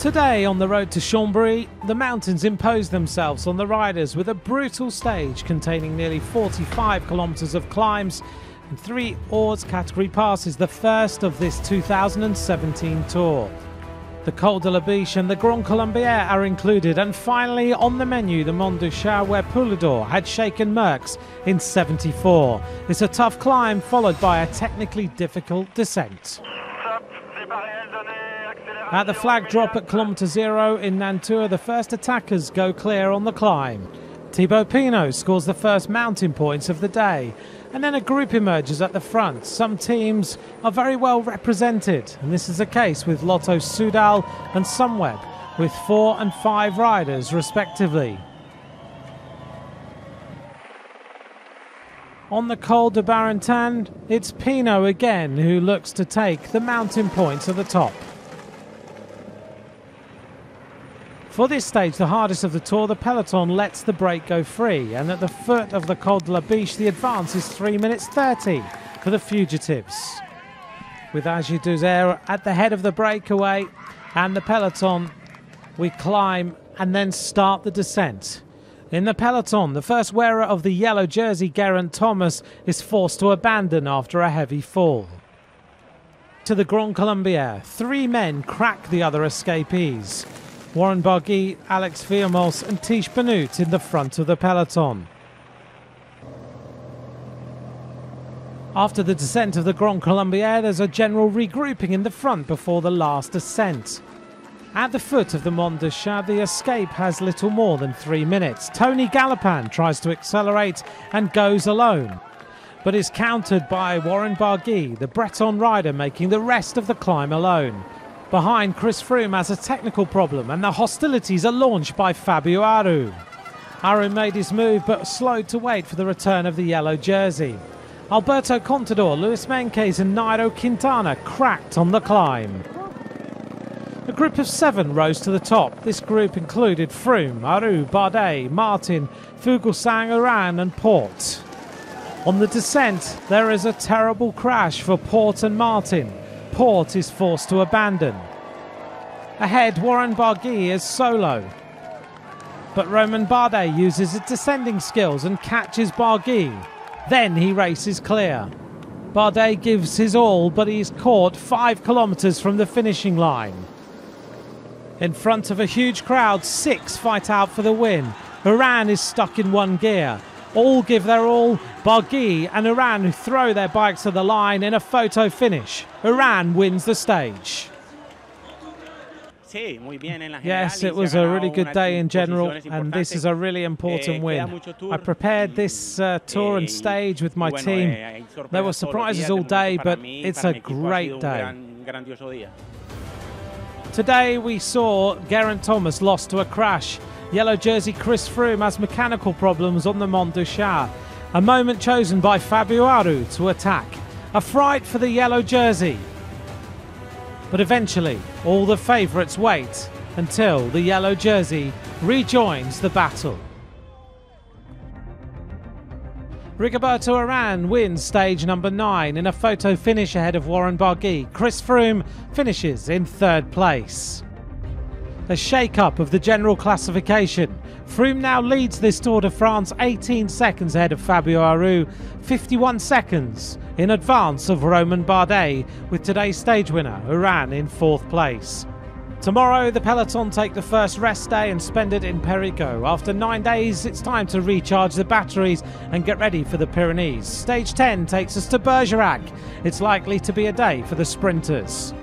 Today on the road to Chambéry, the mountains impose themselves on the riders with a brutal stage containing nearly 45 kilometres of climbs and 3 hors category passes, the first of this 2017 tour. The Col de la Biche and the Grand Colombière are included, and finally on the menu the Mont du Chat, where Poulidor had shaken Merckx in '74. It's a tough climb followed by a technically difficult descent. At the flag drop at kilometre 0 in Nantua, the first attackers go clear on the climb. Thibaut Pinot scores the first mountain points of the day, and then a group emerges at the front. Some teams are very well represented, and this is the case with Lotto Soudal and Sunweb, with 4 and 5 riders respectively. On the Col de Barentin, it's Pinot again who looks to take the mountain points at the top. For this stage, the hardest of the tour, the peloton lets the break go free, and at the foot of the Col de la Biche, the advance is 3 minutes 30 for the fugitives. With Agi Duzer at the head of the breakaway and the peloton, we climb and then start the descent. In the peloton, the first wearer of the yellow jersey, Geraint Thomas, is forced to abandon after a heavy fall. To the Grand Colombière, 3 men crack the other escapees. Warren Barguil, Alex Villemos and Tish Benoot in the front of the peloton. After the descent of the Grand Colombière, there's a general regrouping in the front before the last ascent. At the foot of the Mont du Chat, the escape has little more than 3 minutes. Tony Galopin tries to accelerate and goes alone, but is countered by Warren Barguil, the Breton rider, making the rest of the climb alone. Behind, Chris Froome has a technical problem, and the hostilities are launched by Fabio Aru. Aru made his move but slowed to wait for the return of the yellow jersey. Alberto Contador, Luis Menkes and Nairo Quintana cracked on the climb. A group of 7 rose to the top. This group included Froome, Aru, Bardet, Martin, Fuglsang, Urán and Porte. On the descent, there is a terrible crash for Porte and Martin. Porte is forced to abandon. Ahead, Warren Barguil is solo, but Romain Bardet uses his descending skills and catches Barguil. Then he races clear. Bardet gives his all, but he's caught 5 kilometres from the finishing line. In front of a huge crowd, 6 fight out for the win. Urán is stuck in 1 gear. All give their all. Barguil and Urán throw their bikes to the line in a photo finish. Urán wins the stage. Yes, it was a really good day in general, and this is a really important win. I prepared this tour and stage with my team. There were surprises all day, but it's a great day. Today we saw Geraint Thomas lost to a crash. Yellow jersey Chris Froome has mechanical problems on the Mont du Chat. A moment chosen by Fabio Aru to attack. A fright for the yellow jersey. But eventually, all the favourites wait until the yellow jersey rejoins the battle. Rigoberto Urán wins stage number 9 in a photo finish ahead of Warren Barguil. Chris Froome finishes in 3rd place. A shake-up of the general classification. Froome now leads this Tour de France 18 seconds ahead of Fabio Aru, 51 seconds in advance of Romain Bardet, with today's stage winner Urán in 4th place. Tomorrow the peloton take the first rest day and spend it in Périgueux. After 9 days, it's time to recharge the batteries and get ready for the Pyrenees. Stage 10 takes us to Bergerac. It's likely to be a day for the sprinters.